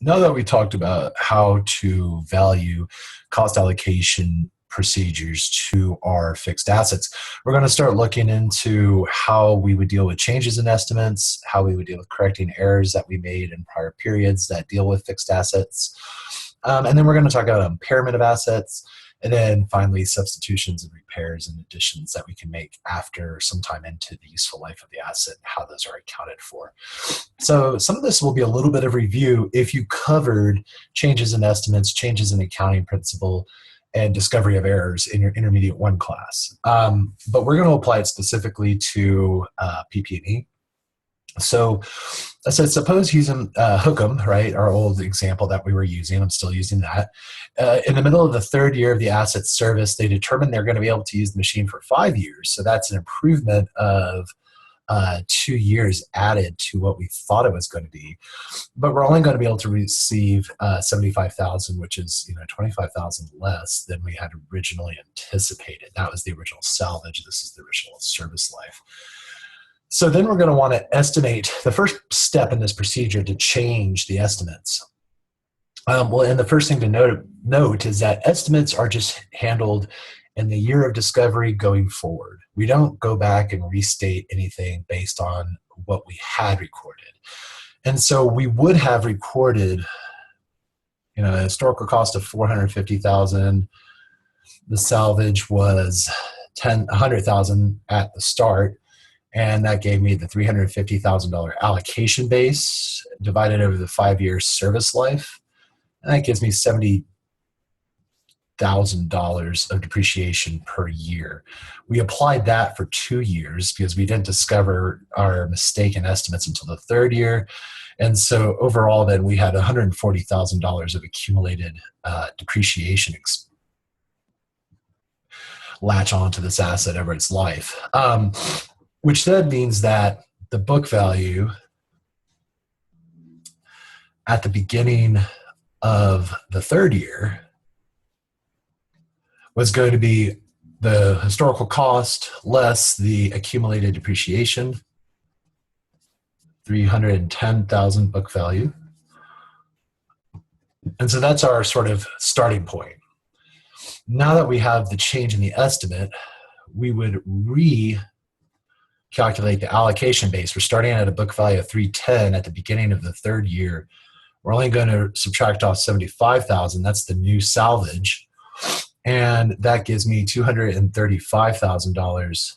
now that we talked about how to value cost allocation procedures to our fixed assets, we're going to start looking into how we would deal with changes in estimates, how we would deal with correcting errors that we made in prior periods that deal with fixed assets. And then we're going to talk about impairment of assets, and then finally substitutions and repairs and additions that we can make after some time into the useful life of the asset, and how those are accounted for. So some of this will be a little bit of review if you covered changes in estimates, changes in accounting principle, and discovery of errors in your intermediate one class. But we're going to apply it specifically to PP&E. So I said, suppose using Hookem, right, our old example that we were using, I'm still using that. In the middle of the third year of the asset's service, they determined they're going to be able to use the machine for 5 years. So that's an improvement of 2 years added to what we thought it was going to be. But we're only going to be able to receive $75,000, which is $25,000 less than we had originally anticipated. That was the original salvage. This is the original service life. So then we're going to want to estimate the first step in this procedure to change the estimates. And the first thing to note is that estimates are just handled in the year of discovery going forward. We don't go back and restate anything based on what we had recorded. And so we would have recorded, a historical cost of $450,000. The salvage was $100,000 at the start. And that gave me the $350,000 allocation base divided over the 5-year service life. And that gives me $70,000 of depreciation per year. We applied that for 2 years because we didn't discover our mistaken estimates until the third year. And so overall, then we had $140,000 of accumulated depreciation latch onto this asset over its life. Which then means that the book value at the beginning of the third year was going to be the historical cost less the accumulated depreciation, $310,000 book value. And so that's our sort of starting point. Now that we have the change in the estimate, we would calculate the allocation base. We're starting at a book value of 310 at the beginning of the third year. We're only going to subtract off 75,000. That's the new salvage. And that gives me $235,000.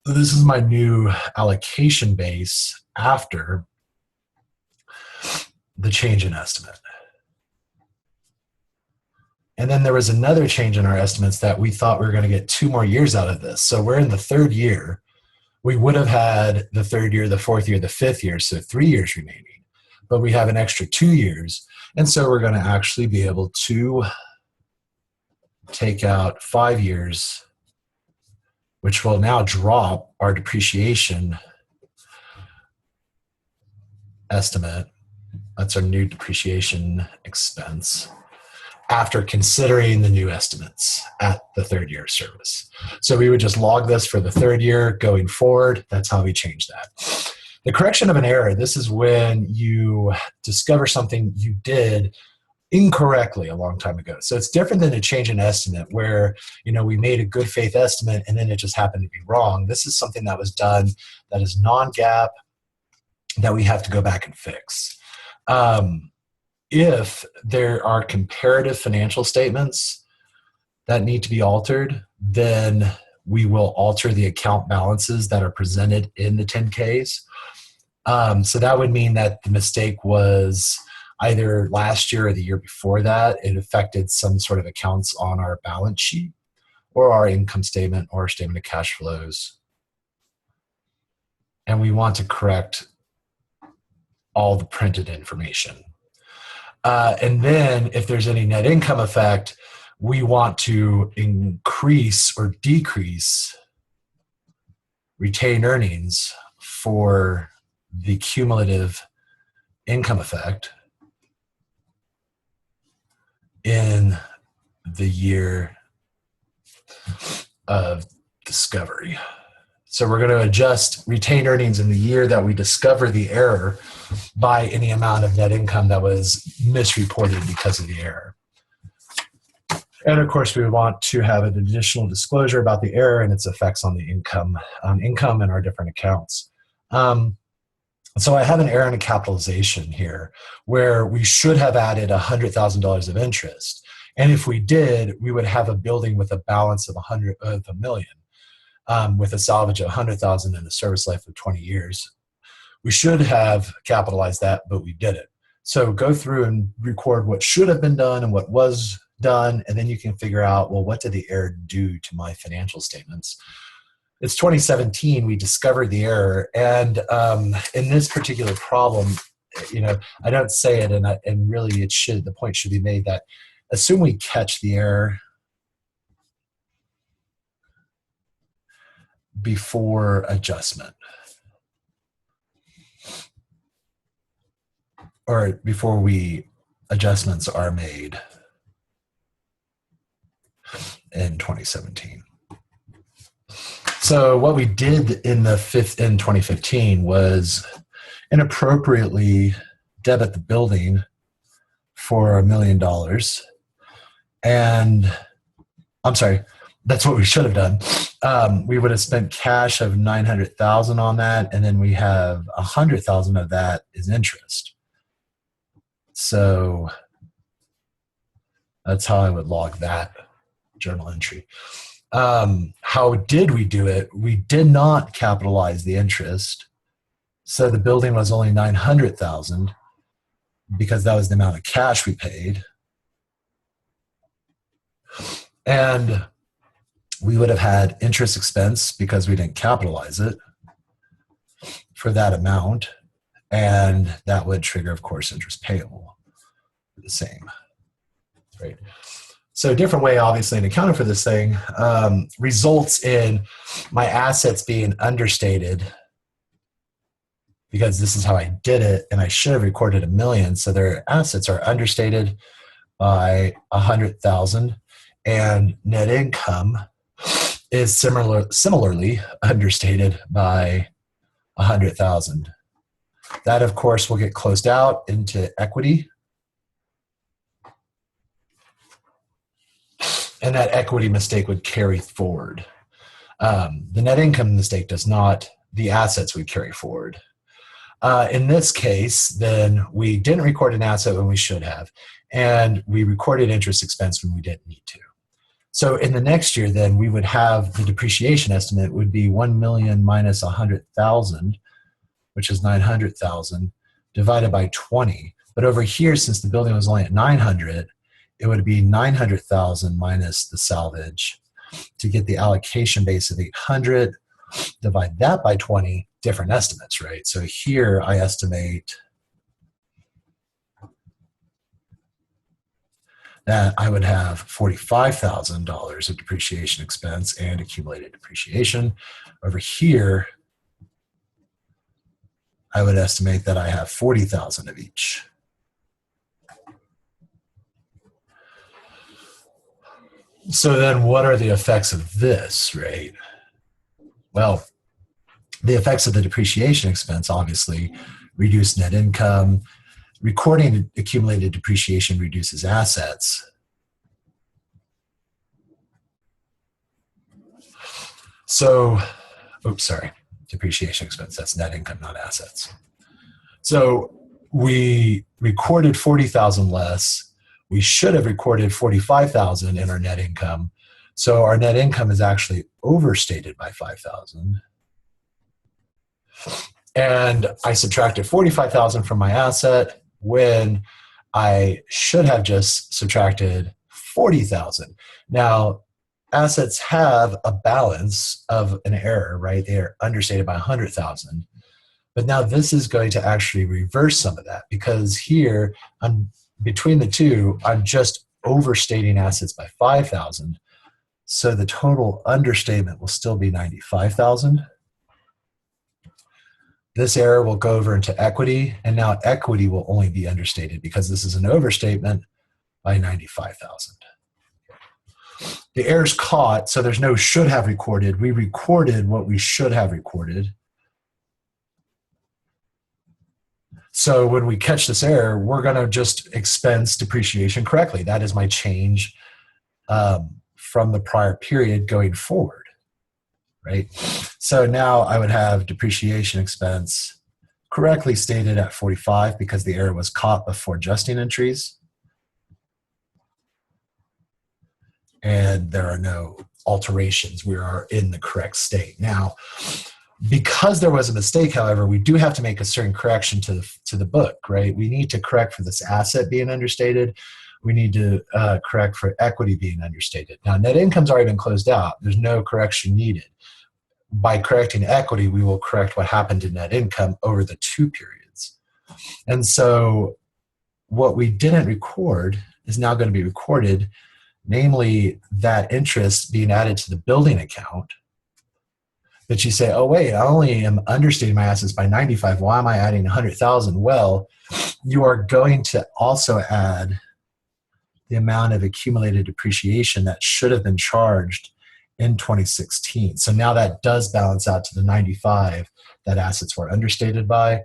This is my new allocation base after the change in estimate. And then there was another change in our estimates that we thought we were going to get 2 more years out of this. So we're in the third year. We would have had the third year, the fourth year, the fifth year, so 3 years remaining. But we have an extra 2 years. And so we're going to actually be able to take out 5 years, which will now drop our depreciation estimate. That's our new depreciation expense after considering the new estimates at the third year of service. So we would just log this for the third year going forward. That's how we change that. The correction of an error, this is when you discover something you did incorrectly a long time ago. So it's different than a change in estimate where, we made a good faith estimate and then it just happened to be wrong. This is something that was done that is non-GAAP that we have to go back and fix. If there are comparative financial statements that need to be altered, then we will alter the account balances that are presented in the 10Ks. So that would mean that the mistake was either last year or the year before that. It affected some sort of accounts on our balance sheet or our income statement or statement of cash flows. And we want to correct all the printed information. And then if there's any net income effect, we want to increase or decrease retained earnings for the cumulative income effect in the year of discovery. So we're going to adjust retained earnings in the year that we discover the error by any amount of net income that was misreported because of the error. And of course, we would want to have an additional disclosure about the error and its effects on the income and our different accounts. So I have an error in a capitalization here where we should have added $100,000 of interest. And if we did, we would have a building with a balance of $1 million, with a salvage of $100,000 and a service life of 20 years. We should have capitalized that, but we didn't. So go through and record what should have been done and what was done, and then you can figure out, well, what did the error do to my financial statements? It's 2017, we discovered the error, and in this particular problem, I don't say it, and really the point should be made that assume we catch the error before adjustment, or before adjustments are made in 2017. So what we did in 2015 was inappropriately debit the building for $1 million. And I'm sorry, that's what we should have done. We would have spent cash of $900,000 on that, and then we have $100,000 of that is interest. So that's how I would log that journal entry. How did we do it? We did not capitalize the interest. So the building was only $900,000 because that was the amount of cash we paid. And we would have had interest expense because we didn't capitalize it for that amount. And that would trigger, of course, interest payable for the same, right? So a different way, obviously, in accounting for this thing results in my assets being understated because this is how I did it, and I should have recorded $1 million. So their assets are understated by $100,000, and net income is similarly understated by $100,000. That, of course, will get closed out into equity. And that equity mistake would carry forward. The net income mistake does not. The assets would carry forward. In this case, then we didn't record an asset when we should have, and we recorded interest expense when we didn't need to. So in the next year, then we would have the depreciation estimate would be 1 million minus 100,000, which is 900,000, divided by 20. But over here, since the building was only at 900, it would be 900,000 minus the salvage to get the allocation base of 800. Divide that by 20, different estimates, right? So here I estimate that I would have $45,000 of depreciation expense and accumulated depreciation. Over here, I would estimate that I have 40,000 of each. So then what are the effects of this, right? Well, the effects of the depreciation expense obviously reduce net income. Recording accumulated depreciation reduces assets. So, depreciation expense, that's net income, not assets. So we recorded 40,000 less. We should have recorded 45,000 in our net income. So our net income is actually overstated by 5,000. And I subtracted 45,000 from my asset when I should have just subtracted 40,000. Now, assets have a balance of an error, right? They are understated by 100,000. But now this is going to actually reverse some of that, because here, between the two, I'm just overstating assets by 5,000. So the total understatement will still be 95,000. This error will go over into equity, and now equity will only be understated because this is an overstatement by 95,000. The error's caught, so there's no should have recorded. We recorded what we should have recorded. So when we catch this error, we're going to just expense depreciation correctly. That is my change from the prior period going forward, right? So now I would have depreciation expense correctly stated at 45 because the error was caught before adjusting entries. And there are no alterations. We are in the correct state. Now, because there was a mistake, however, we do have to make a certain correction to the book, right? We need to correct for this asset being understated. We need to correct for equity being understated. Now, net income's already been closed out. There's no correction needed. By correcting equity, we will correct what happened to net income over the 2 periods. And so what we didn't record is now going to be recorded, namely that interest being added to the building account. That you say, oh wait, I only am understating my assets by 95. Why am I adding 100,000? Well, you are going to also add the amount of accumulated depreciation that should have been charged in 2016. So now that does balance out to the 95 that assets were understated by.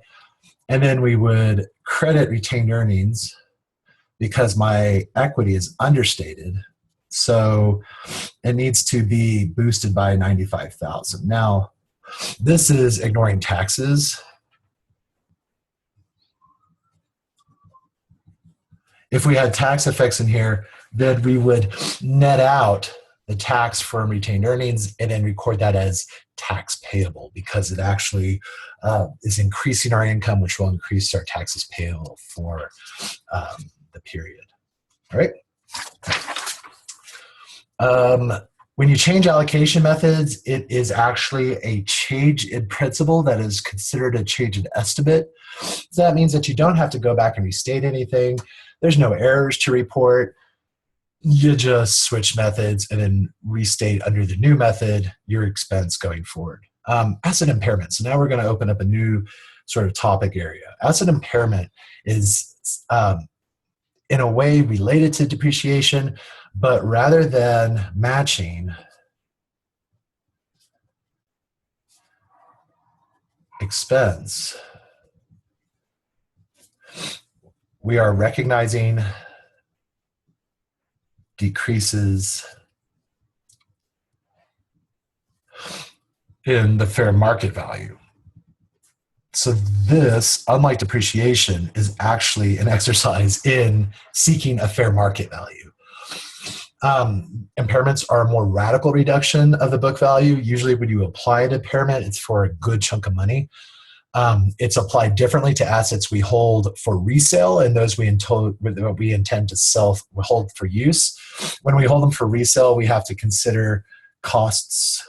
And then we would credit retained earnings because my equity is understated. So it needs to be boosted by 95,000. Now, this is ignoring taxes. If we had tax effects in here, then we would net out the tax from retained earnings and then record that as tax payable because it actually is increasing our income, which will increase our taxes payable for the period. All right. When you change allocation methods, it is actually a change in principle that is considered a change in estimate. So that means that you don't have to go back and restate anything. There's no errors to report. You just switch methods and then restate under the new method your expense going forward. Asset impairment. So now we're going to open up a new sort of topic area. Asset impairment is in a way related to depreciation, but rather than matching expense, we are recognizing decreases in the fair market value. So this, unlike depreciation, is actually an exercise in seeking a fair market value. Impairments are a more radical reduction of the book value. Usually when you apply an impairment, it's for a good chunk of money. It's applied differently to assets we hold for resale and those we intend to hold for use. When we hold them for resale, we have to consider costs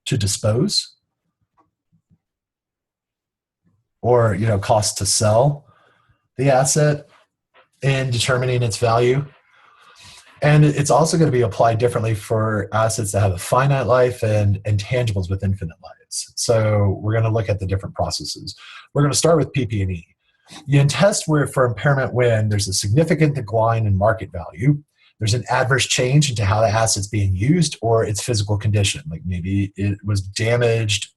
to dispose or cost to sell the asset in determining its value. And it's also going to be applied differently for assets that have a finite life and intangibles with infinite lives. So we're going to look at the different processes. We're going to start with PP&E. You can test for impairment when there's a significant decline in market value, there's an adverse change into how the asset's being used or its physical condition, like maybe it was damaged,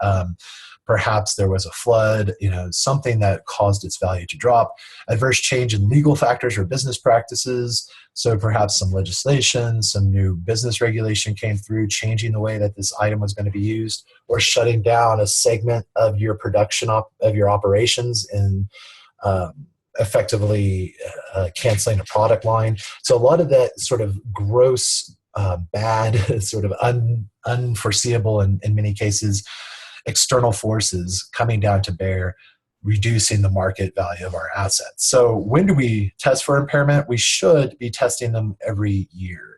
perhaps there was a flood, something that caused its value to drop. Adverse change in legal factors or business practices. So perhaps some legislation, some new business regulation came through, changing the way that this item was going to be used, or shutting down a segment of your production of your operations and effectively canceling a product line. So a lot of that sort of gross, bad, sort of unforeseeable in many cases, external forces coming down to bear, reducing the market value of our assets. So when do we test for impairment? We should be testing them every year.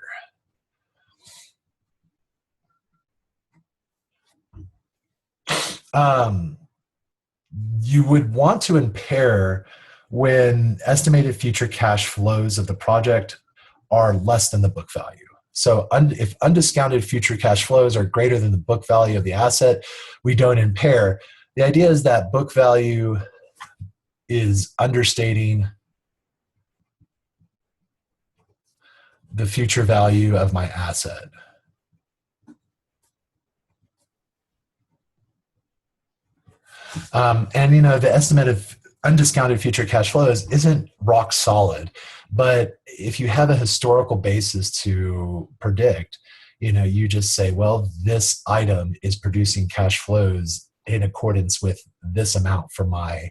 You would want to impair when estimated future cash flows of the project are less than the book value. So if undiscounted future cash flows are greater than the book value of the asset, we don't impair. The idea is that book value is understating the future value of my asset. And the estimate of undiscounted future cash flows isn't rock solid, but if you have a historical basis to predict, you just say, well, this item is producing cash flows in accordance with this amount for my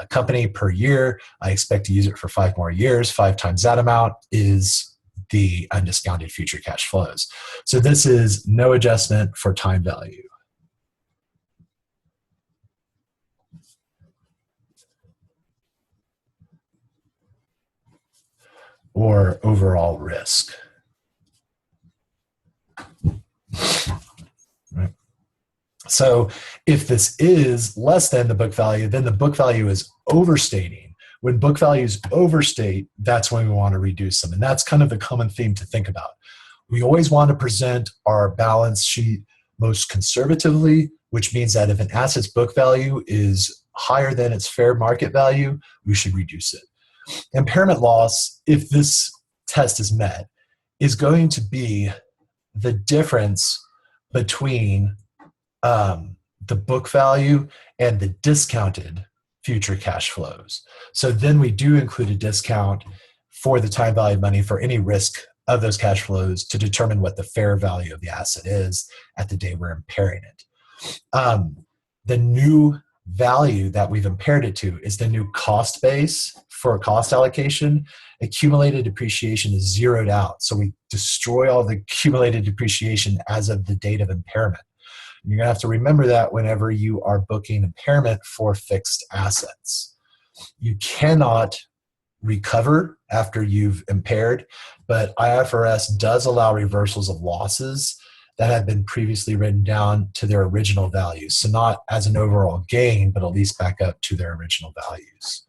company per year. I expect to use it for 5 more years. 5 times that amount is the undiscounted future cash flows. So this is no adjustment for time value. Or overall risk. Right. So if this is less than the book value, then the book value is overstating. When book values overstate, that's when we want to reduce them. And that's kind of the common theme to think about. We always want to present our balance sheet most conservatively, which means that if an asset's book value is higher than its fair market value, we should reduce it. Impairment loss, if this test is met, is going to be the difference between the book value and the discounted future cash flows. So then we do include a discount for the time value of money for any risk of those cash flows to determine what the fair value of the asset is at the day we're impairing it. The new value that we've impaired it to is the new cost base for cost allocation. Accumulated depreciation is zeroed out. So we destroy all the accumulated depreciation as of the date of impairment. You're going to have to remember that whenever you are booking impairment for fixed assets. You cannot recover after you've impaired, but IFRS does allow reversals of losses that have been previously written down to their original values. So not as an overall gain, but at least back up to their original values.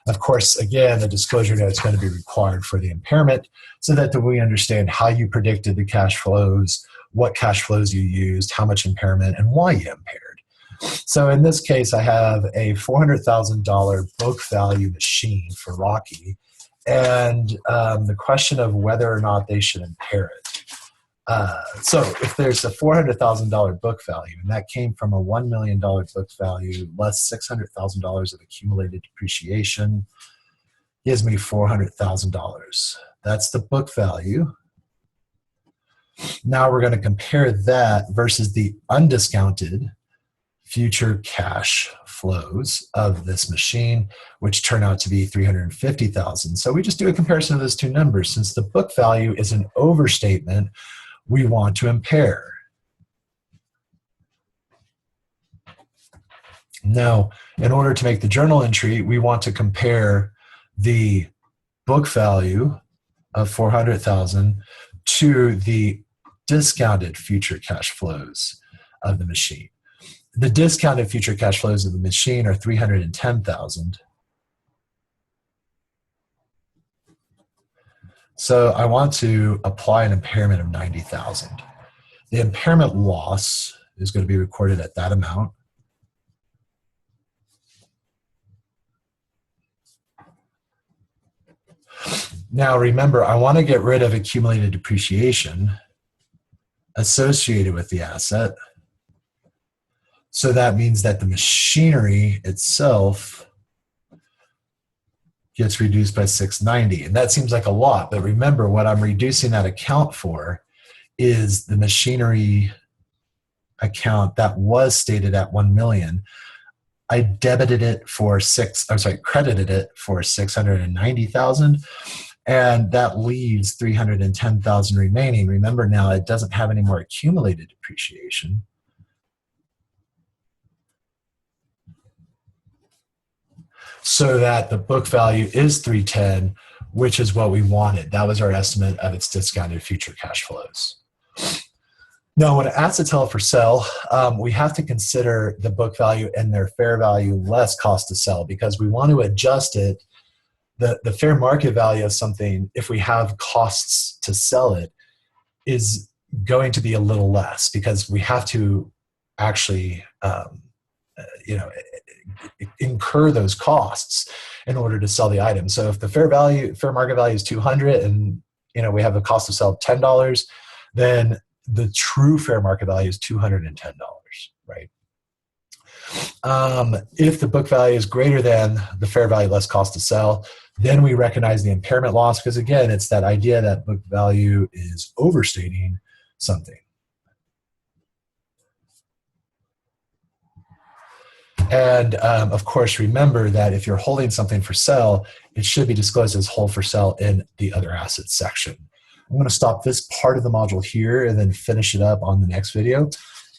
Of course, again, the disclosure note is going to be required for the impairment so that we understand how you predicted the cash flows, what cash flows you used, how much impairment, and why you impaired. So in this case, I have a $400,000 book value machine for Rocky, and the question of whether or not they should impair it. So if there's a $400,000 book value, and that came from a $1 million book value less $600,000 of accumulated depreciation, gives me $400,000. That's the book value. Now we're going to compare that versus the undiscounted future cash flows of this machine, which turn out to be $350,000. So we just do a comparison of those two numbers. Since the book value is an overstatement, we want to impair. Now, in order to make the journal entry, we want to compare the book value of $400,000 to the discounted future cash flows of the machine. The discounted future cash flows of the machine are $310,000. So I want to apply an impairment of $90,000. The impairment loss is going to be recorded at that amount. Now remember, I want to get rid of accumulated depreciation associated with the asset. So that means that the machinery itself gets reduced by $690. And that seems like a lot, but remember what I'm reducing that account for is the machinery account that was stated at $1 million. I debited it for credited it for $690,000, and that leaves $310,000 remaining. Remember now, it doesn't have any more accumulated depreciation. So that the book value is $310, which is what we wanted. That was our estimate of its discounted future cash flows. Now, when assets held for sale, we have to consider the book value and their fair value less cost to sell, because we want to adjust it. The fair market value of something, if we have costs to sell it, is going to be a little less, because we have to actually incur those costs in order to sell the item. So if the fair market value is 200 and we have a cost of sale of $10, then the true fair market value is $210, right? If the book value is greater than the fair value less cost to sell, then we recognize the impairment loss, because again, it's that idea that book value is overstating something. And of course, remember that if you're holding something for sale, it should be disclosed as hold for sale in the other assets section. I'm going to stop this part of the module here and then finish it up on the next video.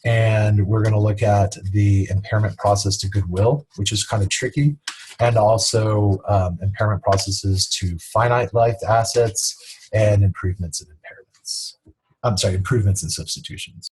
And we're going to look at the impairment process to goodwill, which is kind of tricky, and also impairment processes to finite life assets and improvements and impairments. Improvements and substitutions.